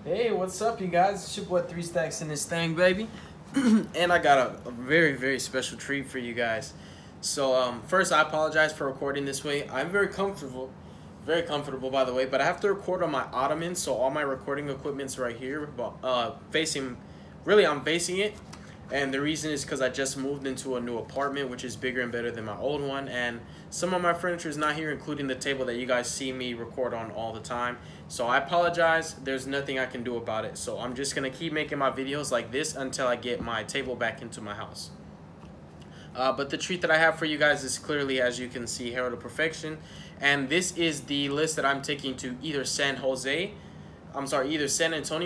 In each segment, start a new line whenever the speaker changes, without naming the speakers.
Hey, what's up, you guys? It's your boy 3 Stacks in this thing, baby. And I got a very, very special treat for you guys. So, first, I apologize for recording this way. I'm very comfortable, by the way, but I have to record on my ottoman, so all my recording equipment's right here, facing, really, I'm facing it. And the reason is because I just moved into a new apartment, which is bigger and better than my old one. And some of my furniture is not here, including the table that you guys see me record on all the time. So I apologize. There's nothing I can do about it. So I'm just going to keep making my videos like this until I get my table back into my house. But the treat that I have for you guys is clearly, as you can see, Herald of Perfection. And this is the list that I'm taking to either San Antonio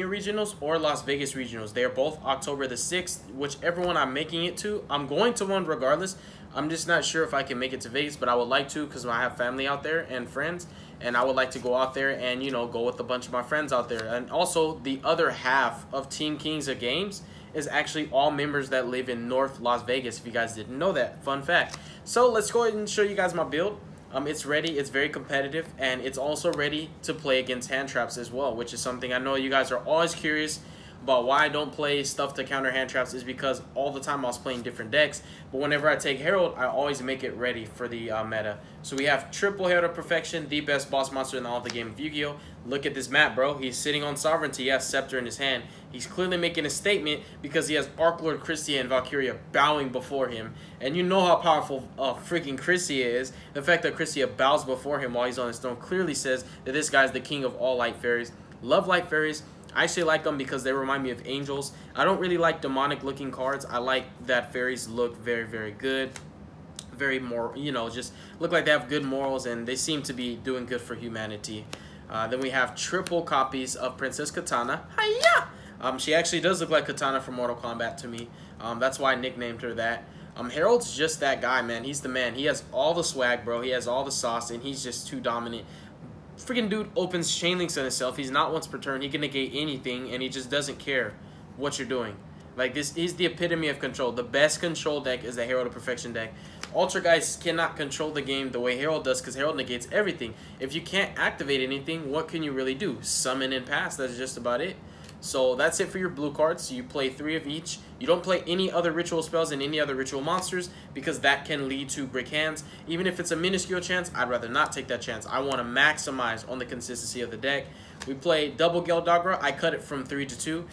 regionals or Las Vegas regionals. They are both October the 6th, whichever one I'm making it to. I'm going to one regardless. I'm just not sure if I can make it to Vegas, but I would like to because I have family out there and friends, and I would like to go out there and, you know, go with a bunch of my friends out there. And also, the other half of Team Kings of Games is actually all members that live in North Las Vegas, if you guys didn't know that. Fun fact. So let's go ahead and show you guys my build. It's ready, it's very competitive, and it's also ready to play against hand traps as well, which is something I know you guys are always curious about. Why I don't play stuff to counter hand traps is because all the time I was playing different decks, but whenever I take Herald, I always make it ready for the meta. So we have triple Herald of Perfection, the best boss monster in all of the game of Yu-Gi-Oh! Look at this map, bro. He's sitting on Sovereignty. He has Scepter in his hand. He's clearly making a statement because he has Arc Lord Christia and Valkyria bowing before him. And you know how powerful freaking Christia is. The fact that Christia bows before him while he's on his throne clearly says that this guy's the king of all light fairies. Love light fairies. I actually like them because they remind me of angels. I don't really like demonic looking cards. I like that fairies look very, very good. Very more, you know, just look like they have good morals and they seem to be doing good for humanity. Then we have triple copies of Princess Katana. Hiya! She actually does look like Katana from Mortal Kombat to me. That's why I nicknamed her that. Herald's just that guy, man. He's the man. He has all the swag, bro. He has all the sauce, and he's just too dominant. Freaking dude opens chain links on himself. He's not once per turn. He can negate anything, and he just doesn't care what you're doing. Like, this is the epitome of control. The best control deck is the Herald of Perfection deck. Ultra guys cannot control the game the way Herald does because Herald negates everything. If you can't activate anything, what can you really do? Summon and pass. That's just about it. So that's it for your blue cards. You play 3 of each. You don't play any other ritual spells and any other ritual monsters because that can lead to brick hands. Even if it's a minuscule chance, I'd rather not take that chance. I want to maximize on the consistency of the deck. We play double Geldagra. I cut it from 3 to 2.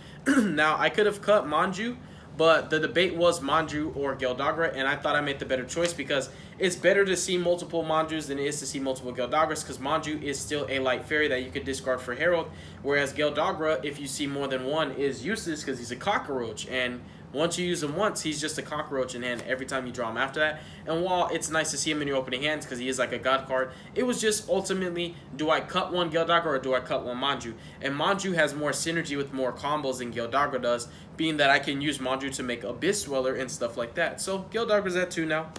Now, I could have cut Manju, but the debate was Manju or Geldagra, and I thought I made the better choice because it's better to see multiple Manjus than it is to see multiple Geldagras because Manju is still a light fairy that you could discard for Herald, whereas Geldagra, if you see more than one, is useless because he's a cockroach, and once you use him once, he's just a cockroach in hand every time you draw him after that. And while it's nice to see him in your opening hands because he is like a god card, it was just ultimately, do I cut one Geldagra or do I cut one Manju? And Manju has more synergy with more combos than Geldagra does, being that I can use Manju to make Abyss Dweller and stuff like that. So Geldagra's at 2 now.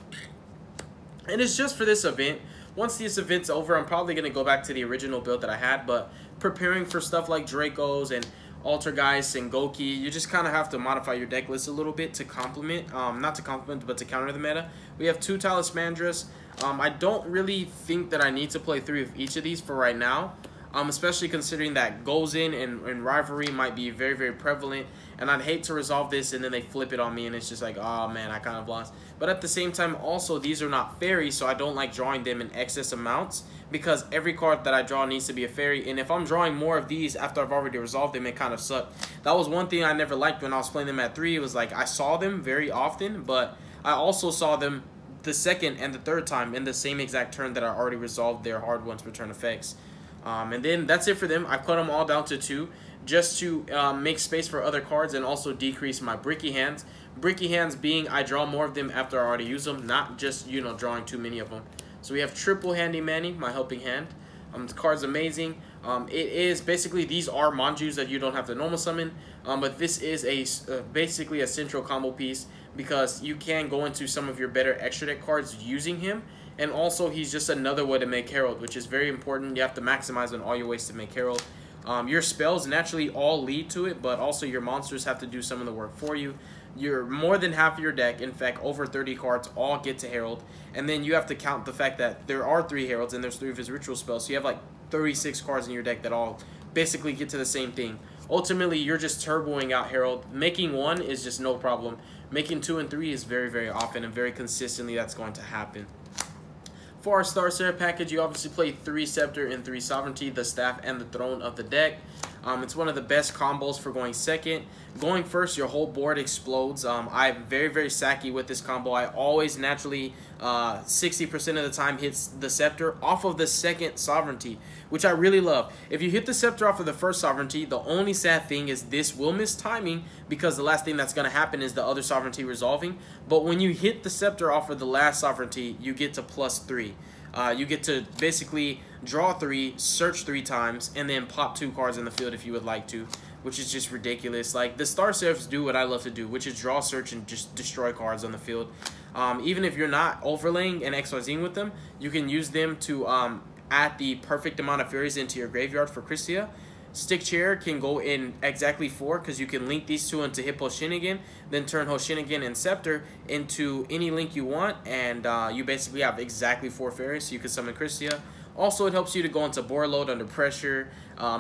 And it's just for this event. Once this event's over, I'm probably going to go back to the original build that I had, but preparing for stuff like Dracos and Altergeist and Goki, you just kind of have to modify your deck list a little bit to complement, not to complement, but to counter the meta. We have 2 Talismandras. I don't really think that I need to play 3 of each of these for right now, especially considering that goes in and rivalry might be very, very prevalent, and I'd hate to resolve this and then they flip it on me and it's just like, oh man, I kind of lost. But at the same time, also, these are not fairies, so I don't like drawing them in excess amounts because every card that I draw needs to be a fairy, and if I'm drawing more of these after I've already resolved them, it kind of sucks. That was one thing I never liked when I was playing them at 3. It was like I saw them very often, but I also saw them the second and the third time in the same exact turn that I already resolved their hard ones return effects. And then that's it for them. I cut them all down to 2 just to make space for other cards and also decrease my bricky hands. Bricky hands being I draw more of them after I already use them, not just, you know, drawing too many of them. So we have triple Handy Manny, my helping hand. The card's amazing. It is basically, these are Manjus that you don't have to normal summon, but this is basically a central combo piece because you can go into some of your better extra deck cards using him. And also, he's just another way to make Herald, which is very important. You have to maximize on all your ways to make Herald. Your spells naturally all lead to it, but also your monsters have to do some of the work for you. You're more than half of your deck, in fact, over 30 cards, all get to Herald. And then you have to count the fact that there are 3 Heralds and there's 3 of his ritual spells. So you have like 36 cards in your deck that all basically get to the same thing. ultimately you're just turboing out Herald. Making 1 is just no problem. Making 2 and 3 is very, very often and very consistently that's going to happen. For our Star Seraph package, you obviously play 3 Scepter and 3 Sovereignty, the Staff and the Throne of the deck. It's one of the best combos for going second. Going first, your whole board explodes. I'm very, very sacky with this combo. I always naturally, 60% of the time, hits the Scepter off of the second Sovereignty, which I really love. If you hit the Scepter off of the first Sovereignty, the only sad thing is this will miss timing because the last thing that's going to happen is the other Sovereignty resolving. But when you hit the Scepter off of the last Sovereignty, you get to +3. You get to basically draw 3, search 3 times, and then pop 2 cards in the field if you would like to, which is just ridiculous. Like, the Star Seraphs do what I love to do, which is draw, search, and just destroy cards on the field. Even if you're not overlaying and XYZing with them, you can use them to add the perfect amount of fairies into your graveyard for Christia. Stick Chair can go in exactly 4 because you can link these 2 into Hippo Shinigami, then turn Hoshinigami and Scepter into any link you want, and you basically have exactly 4 fairies, so you can summon Christia. Also, it helps you to go into board load under pressure,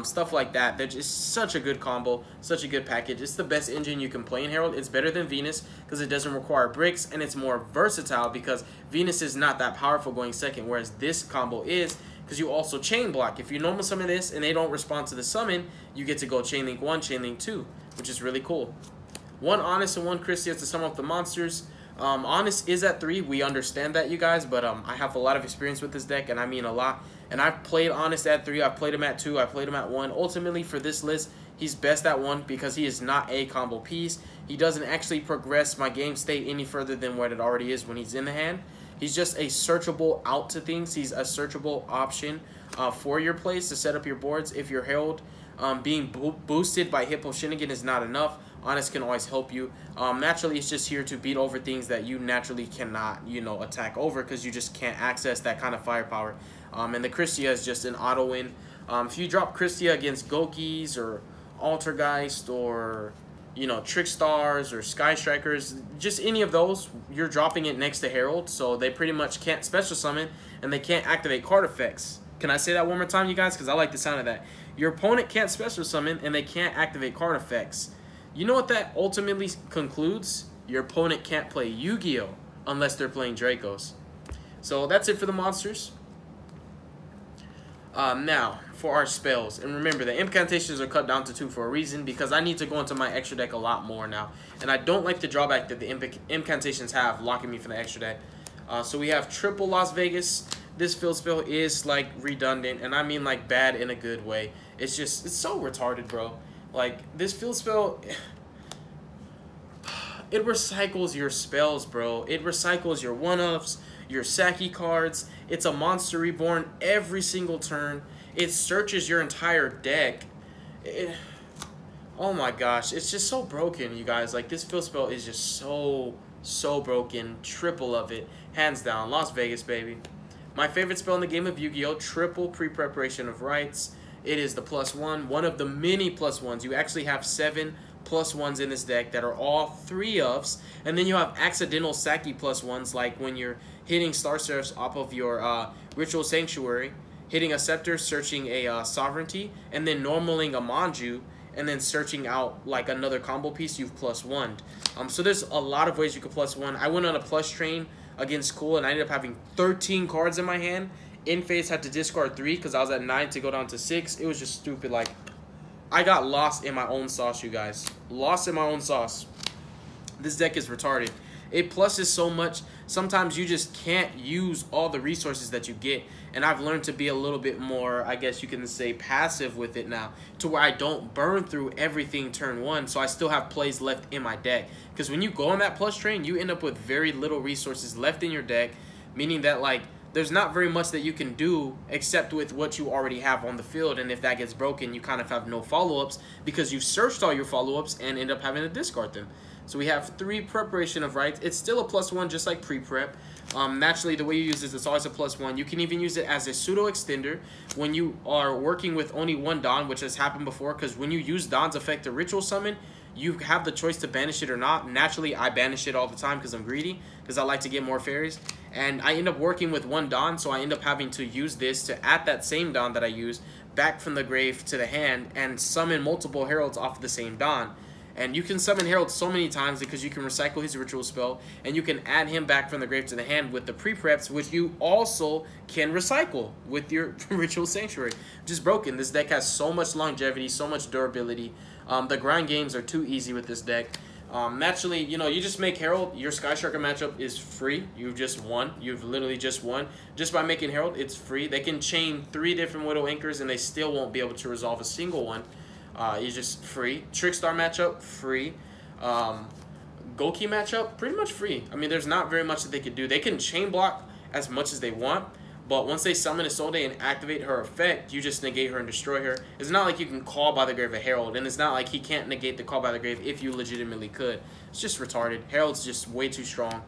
stuff like that. They're just such a good combo, such a good package. It's the best engine you can play in Herald. It's better than Venus because it doesn't require bricks, and it's more versatile because Venus is not that powerful going second, whereas this combo is, because you also chain block. If you normal summon this and they don't respond to the summon, you get to go chain link 1, chain link 2, which is really cool. 1 Honest and 1 Christia to sum up the monsters. Honest is at 3. We understand that, you guys, but I have a lot of experience with this deck, and I mean a lot. And I've played Honest at 3. I've played him at 2. I've played him at 1. Ultimately, for this list, he's best at 1 because he is not a combo piece. He doesn't actually progress my game state any further than what it already is when he's in the hand. He's just a searchable out to things. He's a searchable option for your plays to set up your boards. If your Herald being boosted by Hippo Shinigami is not enough, Honest can always help you. Naturally, it's just here to beat over things that you naturally cannot, attack over because you just can't access that kind of firepower. And the Christia is just an auto win. If you drop Christia against Gokis or Altergeist or Trick Stars or Sky Strikers, just any of those, you're dropping it next to Herald, so they pretty much can't special summon and they can't activate card effects. Can I say that one more time, you guys? Because I like the sound of that. Your opponent can't special summon and they can't activate card effects. You know what that ultimately concludes? Your opponent can't play Yu-Gi-Oh! Unless they're playing Dracos. So that's it for the monsters. Now, for our spells. And remember, the incantations are cut down to 2 for a reason, because I need to go into my extra deck a lot more now. And I don't like the drawback that the incantations have, locking me from the extra deck. So we have triple Las Vegas. This field spell is, like, redundant, and I mean, like, bad in a good way. It's so retarded, bro. Like, this field spell, it recycles your spells, bro. It recycles your one-ups, your Saki cards. It's a monster reborn every single turn. It searches your entire deck. Oh my gosh, it's just so broken, you guys. Like, this field spell is just so broken. Triple of it, hands down. Las Vegas, baby. My favorite spell in the game of Yu-Gi-Oh! Triple pre-preparation of rights. It is the +1, one of the many +1s. You actually have 7 +1s in this deck that are all 3-ofs, and then you have accidental Saki +1s, like when you're hitting Star Seraphs off of your Ritual Sanctuary, hitting a Scepter, searching a Sovereignty, and then normaling a Manju, and then searching out like another combo piece you've +1'd. So there's a lot of ways you could +1. I went on a plus train against Cool, and I ended up having 13 cards in my hand. In phase had to discard 3 because I was at 9 to go down to 6. It was just stupid. Like, I got lost in my own sauce, you guys. Lost in my own sauce. This deck is retarded. It pluses so much. Sometimes you just can't use all the resources that you get. And I've learned to be a little bit more, I guess you can say, passive with it now, to where I don't burn through everything turn 1, so I still have plays left in my deck. Because when you go on that plus train, you end up with very little resources left in your deck, meaning that, like, there's not very much that you can do except with what you already have on the field, and if that gets broken, you kind of have no follow-ups because you've searched all your follow-ups and end up having to discard them. So we have 3 preparation of rights. It's still a +1 just like pre-prep. Naturally, the way you use this, it's always a +1. You can even use it as a pseudo-extender when you are working with only 1 Don, which has happened before, because when you use Don's effect to ritual summon, you have the choice to banish it or not. Naturally, I banish it all the time because I'm greedy, because I like to get more fairies. And I end up working with 1 Don, so I end up having to use this to add that same Don that I use, back from the grave to the hand and summon multiple Heralds off of the same Dawn. And you can summon Herald so many times because you can recycle his ritual spell, and you can add him back from the grave to the hand with the pre-preps, which you also can recycle with your ritual sanctuary. Just broken. This deck has so much longevity, so much durability. The grind games are too easy with this deck. Naturally, you know, you just make Herald. Your Sky Striker matchup is free. You've just won. You've literally just won. Just by making Herald, it's free. They can chain 3 different Widow Anchors, and they still won't be able to resolve a single one. You're just free. Trickstar matchup, free. Goki matchup, pretty much free. I mean, there's not very much that they could do. They can chain block as much as they want, but once they summon Isolde and activate her effect, you just negate her and destroy her. It's not like you can call by the grave a Herald, and it's not like he can't negate the call by the grave if you legitimately could. It's just retarded. Herald's just way too strong.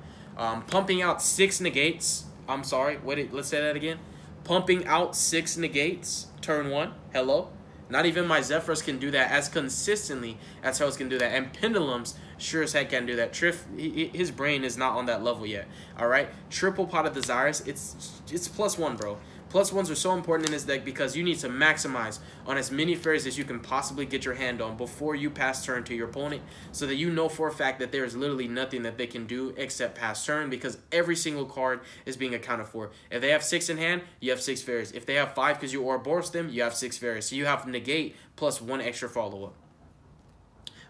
Pumping out 6 negates. I'm sorry, wait, let's say that again. Pumping out 6 negates, turn 1. Hello? Not even my Zephyrs can do that as consistently as Heralds can do that. And Pendulums sure as heck can do that. His brain is not on that level yet. Alright? Triple Pot of Desires. It's +1, bro. +1s are so important in this deck because you need to maximize on as many fairies as you can possibly get your hand on before you pass turn to your opponent, so that you know for a fact that there is literally nothing that they can do except pass turn, because every single card is being accounted for. If they have 6 in hand, you have 6 fairies. If they have 5 because you Ouroboros them, you have 6 fairies. So you have negate plus 1 extra follow-up.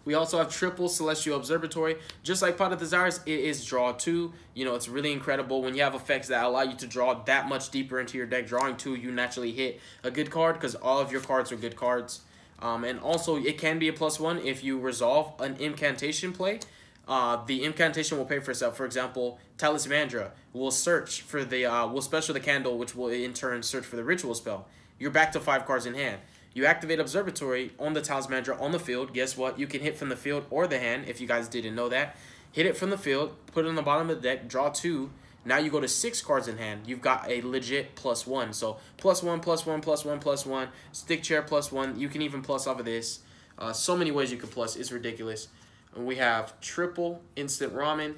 We also have triple Celestial Observatory. Just like Pot of Desires, it is draw 2. You know, it's really incredible when you have effects that allow you to draw that much deeper into your deck. Drawing 2, you naturally hit a good card because all of your cards are good cards. And also, it can be a +1 if you resolve an incantation play. The incantation will pay for itself. For example, Talismandra will search for the, will special the candle, which will in turn search for the ritual spell. You're back to 5 cards in hand. You activate Observatory on the Talismandra on the field. Guess what? You can hit from the field or the hand, if you guys didn't know that. Hit it from the field, put it on the bottom of the deck, draw 2. Now you go to 6 cards in hand. You've got a legit +1. So +1, +1, +1, +1. Stick chair +1. You can even plus off of this. So many ways you can plus. It's ridiculous. And we have triple instant ramen.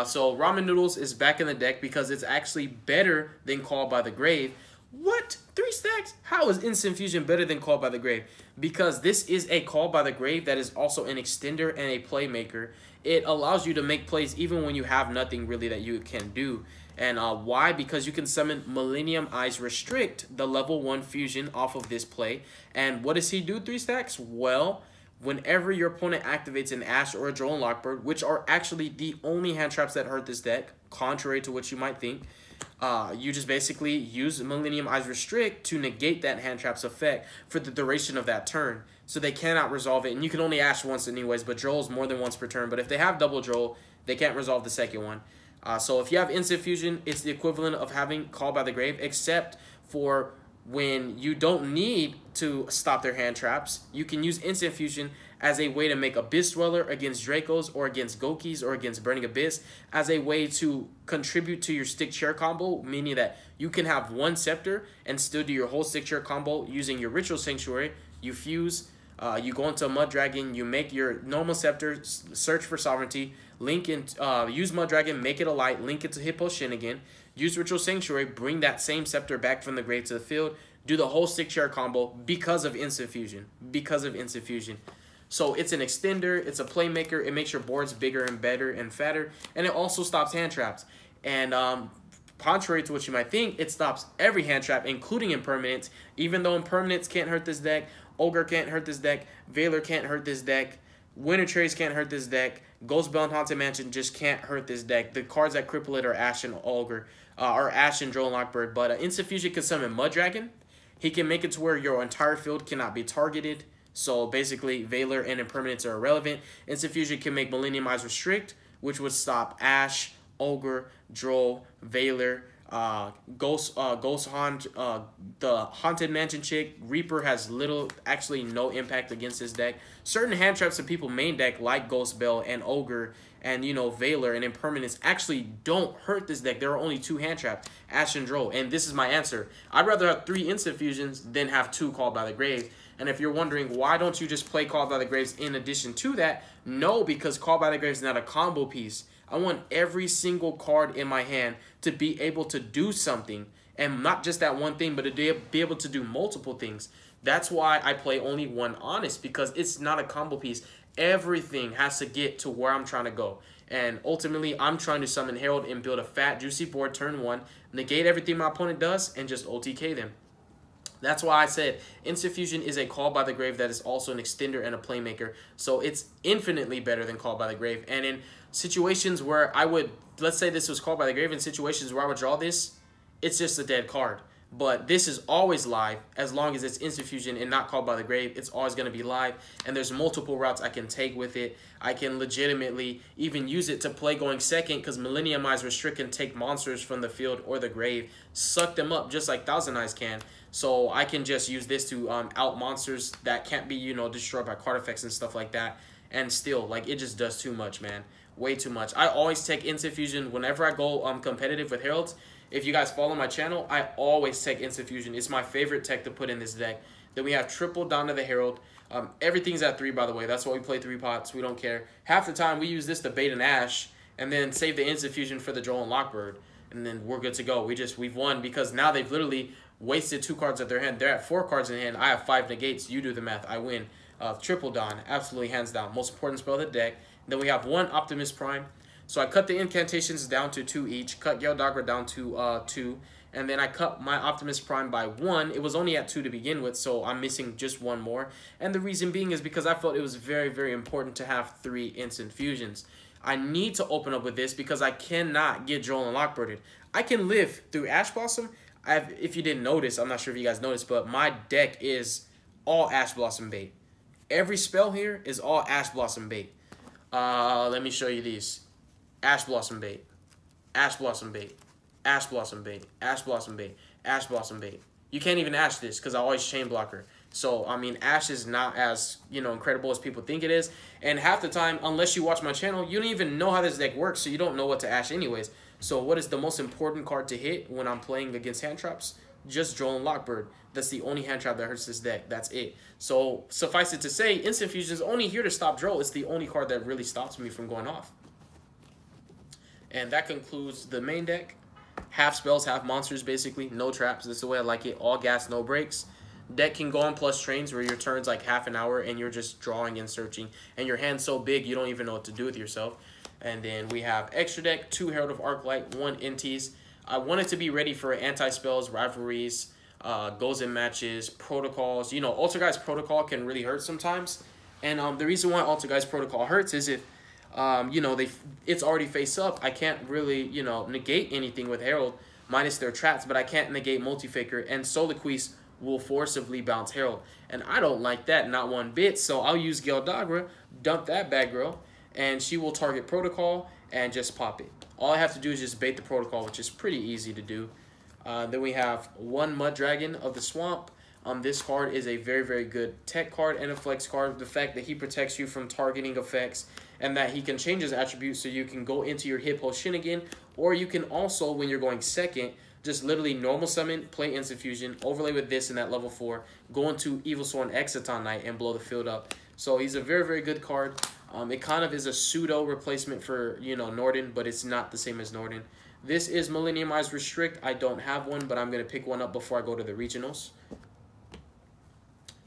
So ramen noodles is back in the deck because it's actually better than Call by the Grave. What? 3 stacks? How is Instant Fusion better than Call by the Grave? Because this is a Call by the Grave that is also an extender and a playmaker. It allows you to make plays even when you have nothing really that you can do. And why? Because you can summon Millennium Eyes Restrict, the level 1 fusion, off of this play. And what does he do, 3 stacks? Well, whenever your opponent activates an Ash or a Droll and Lockbird, which are actually the only hand traps that hurt this deck, contrary to what you might think, you just basically use Millennium Eyes Restrict to negate that hand trap's effect for the duration of that turn. So they cannot resolve it. And you can only Ash once anyways, but Droll's more than once per turn. But if they have double Droll, they can't resolve the second one. So if you have Instant Fusion, it's the equivalent of having Call by the Grave, except for when you don't need to stop their hand traps. You can use Instant Fusion as a way to make Abyss Dweller against Dracos or against Gokis or against Burning Abyss, as a way to contribute to your stick chair combo, meaning that you can have 1 Scepter and still do your whole stick chair combo using your Ritual Sanctuary. You fuse, you go into a Mud Dragon, you make your normal Scepter, search for Sovereignty, link in, use Mud Dragon, make it a light, link it to Hippo Shinigami, use Ritual Sanctuary, bring that same Scepter back from the grave to the field, do the whole stick chair combo because of Instant Fusion. Because of Instant Fusion. So it's an extender, it's a playmaker, it makes your boards bigger and better and fatter, and it also stops hand traps. And contrary to what you might think, it stops every hand trap, including impermanence. Even though impermanence can't hurt this deck, Ogre can't hurt this deck, Veiler can't hurt this deck, Winter Trace can't hurt this deck, Ghost Bell and Haunted Mansion just can't hurt this deck. The cards that cripple it are Ash and Ogre, or Ash and Droll and Lockbird. But Instant Fusion can summon Mud Dragon. He can make it to where your entire field cannot be targeted. So basically, Veiler and Impermanence are irrelevant. Instant Fusion can make Millennium Eyes Restrict, which would stop Ash, Ogre, Droll, Veiler, Ghost Haunt, the Haunted Mansion chick. Reaper has actually no impact against this deck. Certain hand traps that people main deck, like Ghost Bell and Ogre, and you know, Veiler and Impermanence, actually don't hurt this deck. There are only 2 hand traps, Ash and Droll. And this is my answer. I'd rather have 3 Instant Fusions than have 2 Called by the Grave. And if you're wondering, why don't you just play Called by the Graves in addition to that? No, because Called by the Graves is not a combo piece. I want every single card in my hand to be able to do something. And not just that one thing, but to be able to do multiple things. That's why I play only one honest, because it's not a combo piece. Everything has to get to where I'm trying to go. And ultimately, I'm trying to summon Herald and build a fat, juicy board turn 1, negate everything my opponent does, and just OTK them. That's why I said Instant Fusion is a Call by the Grave that is also an extender and a playmaker. So it's infinitely better than Call by the Grave. And in situations where I would, let's say this was Call by the Grave, in situations where I would draw this, it's just a dead card. But this is always live as long as it's Instant Fusion and not Called by the Grave. It's always going to be live, and there's multiple routes I can take with it. I can legitimately even use it to play going second, because Millenniumize Restrict can take monsters from the field or the grave, suck them up just like Thousand Eyes can. So I can just use this to out monsters that can't be, destroyed by card effects and stuff like that. And still, like, it just does too much, man. Way too much. I always take Instant Fusion whenever I go competitive with Heralds. If you guys follow my channel, I always take Instant Fusion. It's my favorite tech to put in this deck. Then we have triple down to the Herald. Everything's at 3, by the way. That's why we play 3 pots. We don't care. Half the time, we use this to bait an Ash and then save the Instant Fusion for the Droll and Lockbird. And then we're good to go. We've won, because now they've literally wasted 2 cards at their hand. They're at 4 cards in hand. I have 5 negates. You do the math. I win. Triple Dawn, absolutely hands down. Most important spell of the deck. Then we have 1 Optimus Prime. So I cut the incantations down to 2 each. Cut Yugioh down to 2. And then I cut my Optimus Prime by 1. It was only at 2 to begin with, so I'm missing just 1 more. And the reason being is because I felt it was very, very important to have 3 instant fusions. I need to open up with this because I cannot get Droll and Lockbirded. I can live through Ash Blossom. If you didn't notice, I'm not sure if you guys noticed, but my deck is all Ash Blossom bait. Every spell here is all Ash Blossom bait. Let me show you these. Ash Blossom bait. Ash Blossom bait. Ash Blossom bait. Ash Blossom bait. Ash Blossom bait. You can't even Ash this because I always chain blocker. So, I mean, Ash is not as, incredible as people think it is. And half the time, unless you watch my channel, you don't even know how this deck works, so you don't know what to Ash anyways. So what is the most important card to hit when I'm playing against hand traps? Just Droll and Lockbird. That's the only hand trap that hurts this deck. That's it. So, suffice it to say, Instant Fusion is only here to stop Droll. It's the only card that really stops me from going off. And that concludes the main deck. Half spells, half monsters, basically. No traps. This is the way I like it. All gas, no breaks. Deck can go on plus trains where your turn's like half an hour and you're just drawing and searching. And your hand's so big you don't even know what to do with yourself. And then we have extra deck, 2 Herald of Arclight, 1 Inties. I want it to be ready for anti-spells, rivalries, goes in matches, protocols. Altergeist Protocol can really hurt sometimes. And the reason why Altergeist Protocol hurts is if it's already face up. I can't really, negate anything with Herald minus their traps, but I can't negate Multi-Faker, and Soliquise will forcibly bounce Herald. And I don't like that, not one bit, so I'll use Gildagra, dump that bad girl, and she will target Protocol and just pop it. All I have to do is just bait the Protocol, which is pretty easy to do. Then we have 1 Mud Dragon of the Swamp. This card is a very, very good tech card and a flex card. The fact that he protects you from targeting effects and that he can change his attributes so you can go into your Hippo Shinigami, or you can also, when you're going second, just literally normal summon, play Instant Fusion, overlay with this in that level 4, go into Evil Sworn Exciton Knight and blow the field up. So he's a very, very good card. It kind of is a pseudo replacement for, Norden, but it's not the same as Norden. This is Millenniumized Restrict. I don't have one, but I'm going to pick one up before I go to the regionals.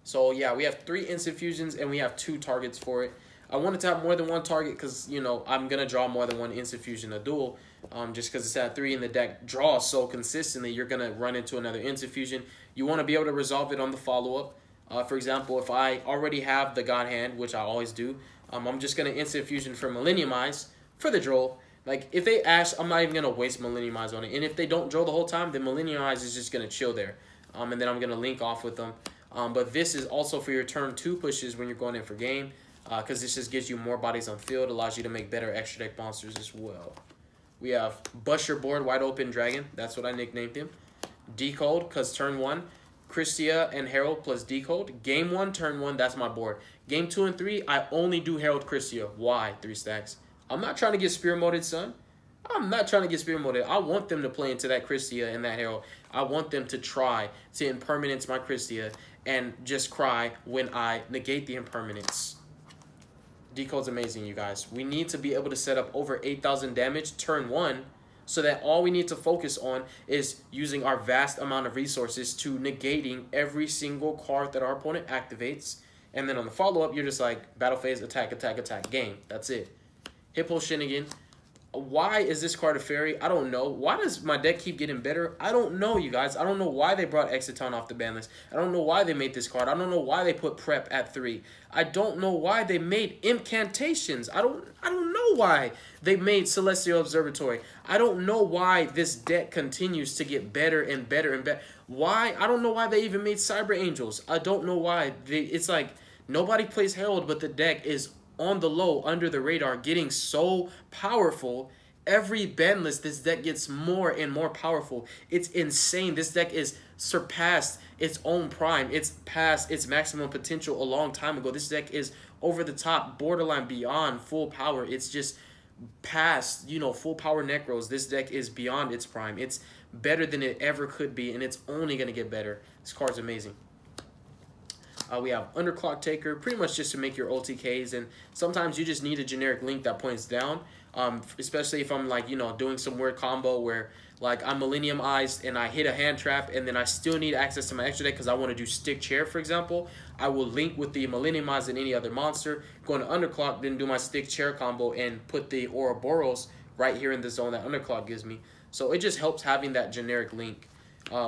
So, yeah, we have 3 Instant Fusions, and we have 2 targets for it. I wanted to have more than 1 target because, I'm going to draw more than 1 Instant Fusion a duel. Just because it's at 3 and the deck draws so consistently, you're going to run into another Instant Fusion. You want to be able to resolve it on the follow-up. For example, if I already have the God Hand, which I always do, I'm just going to Instant Fusion for Millenniumize for the Droll. Like, if they Ash, I'm not even going to waste Millenniumize on it. And if they don't Droll the whole time, then Millenniumize is just going to chill there. And then I'm going to link off with them. But this is also for your turn 2 pushes when you're going in for game. Because this just gives you more bodies on field, allows you to make better extra deck monsters as well. We have Bust Your Board Wide Open Dragon. That's what I nicknamed him. Decode, because turn 1, Christia and Herald plus Decode. Game 1, turn 1, that's my board. Game 2 and 3, I only do Herald Christia. Why? 3 stacks. I'm not trying to get Spear Moded, son. I'm not trying to get Spear Moded. I want them to play into that Christia and that Herald. I want them to try to impermanence my Christia and just cry when I negate the impermanence. Decode's amazing, you guys. We need to be able to set up over 8,000 damage turn 1 so that all we need to focus on is using our vast amount of resources to negating every single card that our opponent activates. And then on the follow-up, you're just like, battle phase, attack, attack, attack, game. That's it. Hippo Shinigami. Why is this card a fairy? I don't know. Why does my deck keep getting better? I don't know, you guys. I don't know why they brought Exciton off the ban list. I don't know why they made this card. I don't know why they put Prep at 3. I don't know why they made Incantations. I don't know why they made Celestial Observatory. I don't know why this deck continues to get better and better and better. Why? I don't know why they even made Cyber Angels. I don't know why. It's like nobody plays Herald, but the deck is on the low, under the radar, getting so powerful. Every ban list, this deck gets more and more powerful. It's insane. This deck is surpassed its own prime. It's past its maximum potential a long time ago. This deck is over the top, borderline beyond full power. It's just past, you know, full power Necros. This deck is beyond its prime. It's better than it ever could be, and it's only going to get better. This card's amazing. We have Underclock Taker, pretty much just to make your OTKs, and sometimes you just need a generic link that points down, especially if I'm like, you know, doing some weird combo where like I'm Millennium-ized and I hit a hand trap and then I still need access to my extra deck because I want to do Stick Chair, for example. I will link with the Millennium-ized and any other monster, go into Underclock, then do my Stick Chair combo and put the Ouroboros right here in the zone that Underclock gives me. So it just helps having that generic link.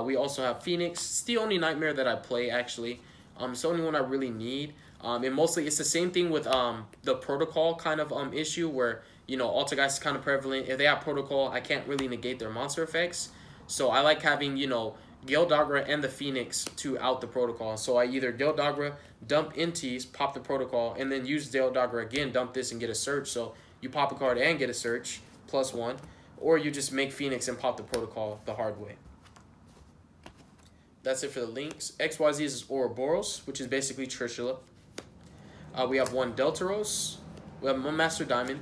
We also have Phoenix. It's the only Nightmare that I play, actually. It's the only one I really need. And mostly it's the same thing with the protocol kind of issue where, you know, Altageist is kind of prevalent. If they have protocol, I can't really negate their monster effects. So I like having, you know, Gale Dogra and the Phoenix to out the protocol. So I either Gale Dogra, dump Inties, pop the protocol, and then use Gale Dogra again, dump this and get a search. So you pop a card and get a search, +1. Or you just make Phoenix and pop the protocol the hard way. That's it for the links. XYZ is Ouroboros, which is basically Trishula. We have one Deltaros. We have one Master Diamond.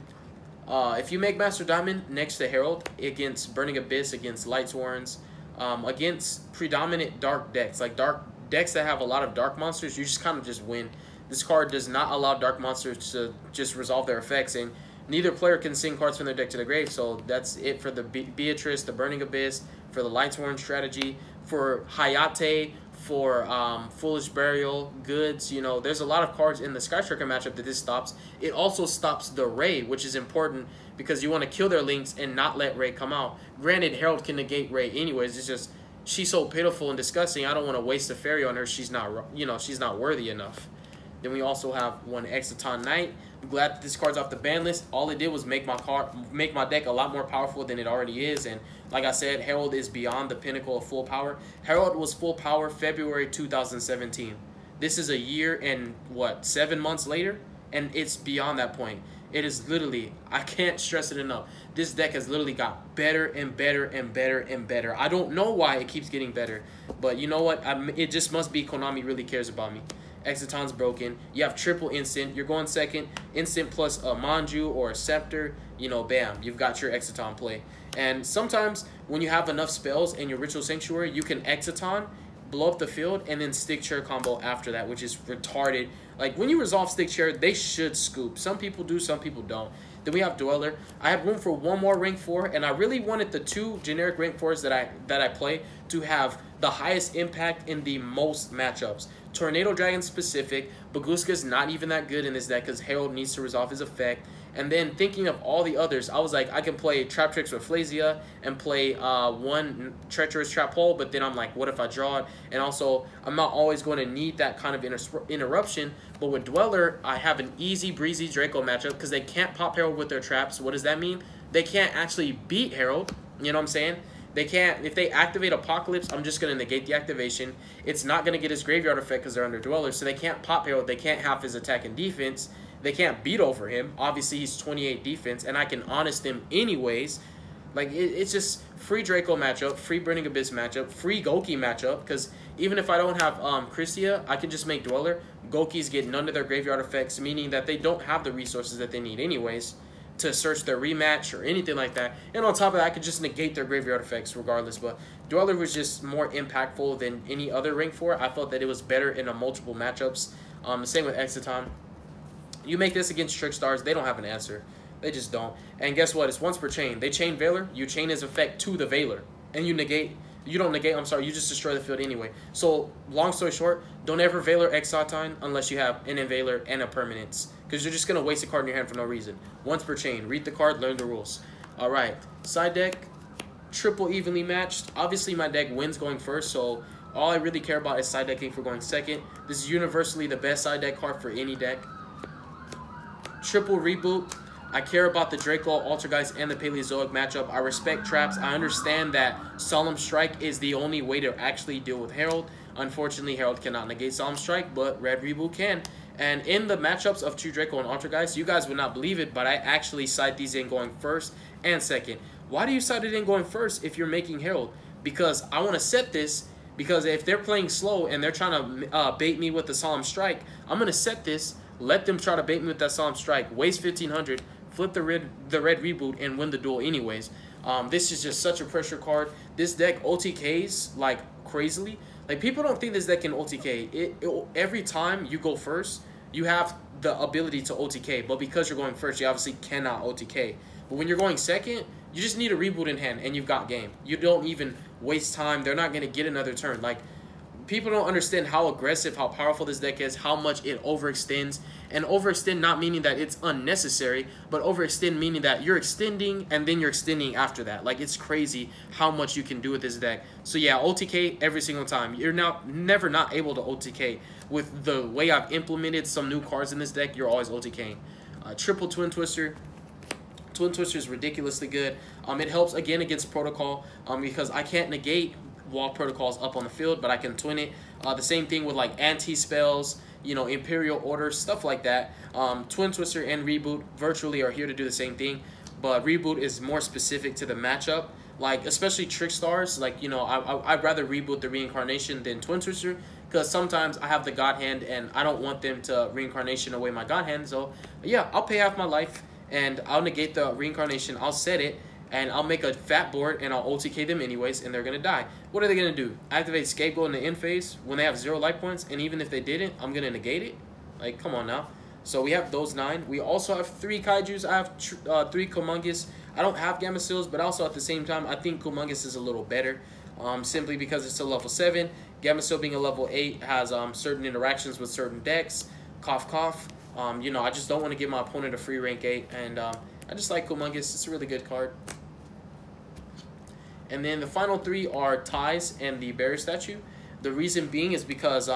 If you make Master Diamond next to Herald against Burning Abyss, against Lightsworns, against predominant dark decks, like dark decks that have a lot of dark monsters, you just kind of just win. This card does not allow dark monsters to just resolve their effects, and neither player can sing cards from their deck to the grave, so that's it for the Beatrice, the Burning Abyss, for the Lightsworn strategy, for Hayate, for Foolish Burial, Goods. You know, there's a lot of cards in the Skystriker matchup that this stops. It also stops the Ray, which is important because you want to kill their links and not let Ray come out. Granted, Herald can negate Ray anyways. It's just she's so pitiful and disgusting. I don't want to waste a fairy on her. She's not, you know, she's not worthy enough. Then we also have one Exciton Knight. I'm glad that this card's off the ban list. All it did was make my deck a lot more powerful than it already is. And like I said, Herald is beyond the pinnacle of full power. Herald was full power February 2017. This is a year and, what, 7 months later? And it's beyond that point. It is literally, I can't stress it enough. This deck has literally got better and better and better and better. I don't know why it keeps getting better. But you know what? It just must be Konami really cares about me. Exciton's broken. You have triple instant. You're going second. Instant plus a Manju or a Scepter. You know, bam. You've got your Exciton play. And sometimes when you have enough spells in your Ritual Sanctuary, you can Exciton, blow up the field, and then Stick Chair combo after that, which is retarded. Like, when you resolve Stick Chair, they should scoop. Some people do, some people don't. Then we have Dweller. I have room for one more rank 4, and I really wanted the 2 generic rank 4s that I play to have the highest impact in the most matchups. Tornado Dragon specific. Baguska's not even that good in this deck because Herald needs to resolve his effect. And then thinking of all the others, I was like, I can play Trap Tricks with Flazia and play one Treacherous Trap Hole, but then I'm like, what if I draw it? And also, I'm not always going to need that kind of interruption. But with Dweller, I have an easy breezy Draco matchup because they can't pop Herald with their traps. What does that mean? They can't actually beat Herald. You know what I'm saying? They can't, if they activate Apocalypse, I'm just going to negate the activation. It's not going to get his graveyard effect because they're under Dweller, so they can't pop Herald. They can't have his attack and defense. They can't beat over him. Obviously, he's 28 defense, and I can honest him anyways. Like, it's just free Draco matchup, free Burning Abyss matchup, free Goki matchup, because even if I don't have Christia, I can just make Dweller. Gokis get none of their graveyard effects, meaning that they don't have the resources that they need anyways to search their rematch or anything like that. And on top of that, I could just negate their graveyard effects regardless. But Dweller was just more impactful than any other rank 4. I felt that it was better in a multiple matchups. Same with Exciton. You make this against Trickstars, they don't have an answer. They just don't. And guess what? It's once per chain. They chain Veiler. You chain his effect to the Veiler. And you negate. You don't negate. I'm sorry. You just destroy the field anyway. So, long story short, don't ever Veiler Exotine unless you have an Inveiler and a Permanence. Because you're just going to waste a card in your hand for no reason. Once per chain. Read the card. Learn the rules. Alright. Side deck. Triple evenly matched. Obviously, my deck wins going first. So, all I really care about is side decking for going second. This is universally the best side deck card for any deck. Triple reboot. I care about the Draco, Altergeist, and the Paleozoic matchup. I respect traps. I understand that Solemn Strike is the only way to actually deal with Herald. Unfortunately, Herald cannot negate Solemn Strike, but Red Reboot can. And in the matchups of True Draco and Altergeist, you guys would not believe it, but I actually side these in going first and second. Why do you side it in going first if you're making Herald? Because I want to set this, because if they're playing slow and they're trying to bait me with the Solemn Strike, I'm going to set this, let them try to bait me with that Solemn Strike, waste 1,500, flip the red reboot, and win the duel anyways. This is just such a pressure card. This deck OTKs like crazily. Like, people don't think this deck can OTK. Every time you go first, you have the ability to OTK. But because you're going first, you obviously cannot OTK. But when you're going second, you just need a reboot in hand, and you've got game. You don't even waste time. They're not going to get another turn. Like, people don't understand how aggressive, how powerful this deck is, how much it overextends. And overextend not meaning that it's unnecessary, but overextend meaning that you're extending and then you're extending after that. Like, it's crazy how much you can do with this deck. So yeah, OTK every single time. You're never not able to OTK. With the way I've implemented some new cards in this deck, you're always OTKing. Triple Twin Twister. Twin Twister is ridiculously good. It helps again against Protocol because I can't negate while Protocol's up on the field, but I can twin it. The same thing with like anti-spells, you know, Imperial Order, stuff like that. Twin Twister and Reboot virtually are here to do the same thing, but Reboot is more specific to the matchup. Like, especially Trick Stars, like, you know, I'd rather Reboot the Reincarnation than Twin Twister, because sometimes I have the God Hand and I don't want them to Reincarnation away my God Hand. So yeah, I'll pay half my life and I'll negate the Reincarnation. I'll set it and I'll make a fat board and I'll OTK them anyways, and they're going to die. What are they going to do? Activate Scapegoat in the end phase when they have 0 life points, and even if they didn't, I'm going to negate it? Like, come on now. So we have those 9. We also have 3 Kaijus. I have 3 Kumongous. I don't have Gamma Seals, but also at the same time, I think Kumongous is a little better, simply because it's a level 7. Gamma Seal being a level 8 has certain interactions with certain decks. Cough, cough. You know, I just don't want to give my opponent a free rank 8, and I just like Kumongous. It's a really good card. And then the final 3 are Ties and the Barrier Statue. The reason being is because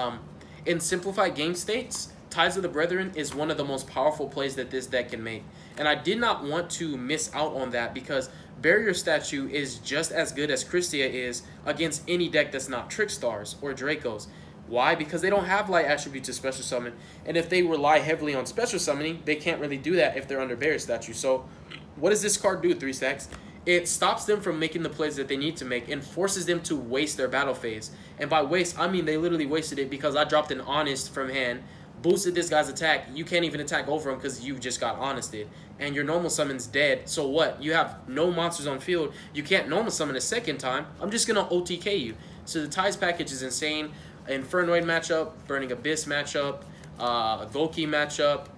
in simplified game states, Ties of the Brethren is one of the most powerful plays that this deck can make. And I did not want to miss out on that because Barrier Statue is just as good as Christia is against any deck that's not Trick Stars or Dracos. Why? Because they don't have light attribute to special summon. And if they rely heavily on special summoning, they can't really do that if they're under Barrier Statue. So what does this card do, 3 stacks? It stops them from making the plays that they need to make and forces them to waste their battle phase. And by waste, I mean they literally wasted it because I dropped an Honest from hand, boosted this guy's attack. You can't even attack over him because you just got Honested. And your normal summon's dead. So what? You have no monsters on field. You can't normal summon a second time. I'm just going to OTK you. So the Ties package is insane. Infernoid matchup, Burning Abyss matchup, Volky matchup.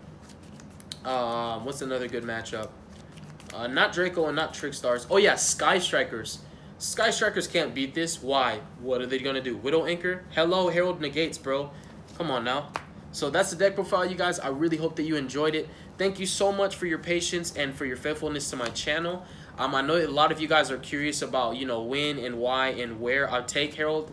What's another good matchup? Not Draco and not Trick Stars. Oh yeah, Sky Strikers. Sky Strikers can't beat this. Why? What are they going to do? Widow Anchor? Hello, Herald negates, bro. Come on now. So that's the deck profile, you guys. I really hope that you enjoyed it. Thank you so much for your patience and for your faithfulness to my channel. I know a lot of you guys are curious about, you know, when and why and where I take Herald,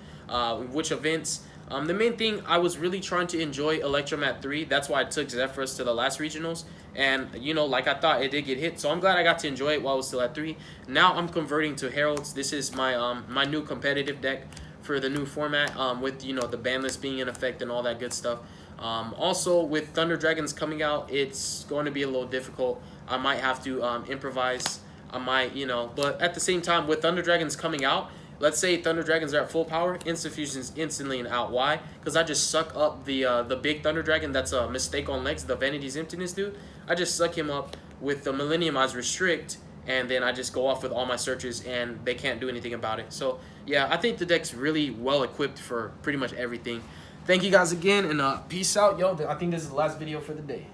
which events. The main thing, I was really trying to enjoy Electromat 3. That's why I took Zephyros to the last regionals. And, you know, like I thought, it did get hit. So I'm glad I got to enjoy it while it was still at 3. Now I'm converting to Heralds. This is my my new competitive deck for the new format, with, you know, the ban list being in effect and all that good stuff. Also, with Thunder Dragons coming out, it's going to be a little difficult. I might have to improvise. I might, you know, but at the same time, with Thunder Dragons coming out, let's say Thunder Dragons are at full power, Insta-Fusion's instantly an out. Why? Because I just suck up the big Thunder Dragon that's a mistake on legs, the Vanity's Emptiness dude. I just suck him up with the Millennium Eyes Restrict, and then I just go off with all my searches, and they can't do anything about it. So, yeah, I think the deck's really well equipped for pretty much everything. Thank you guys again, and peace out, yo. I think this is the last video for the day.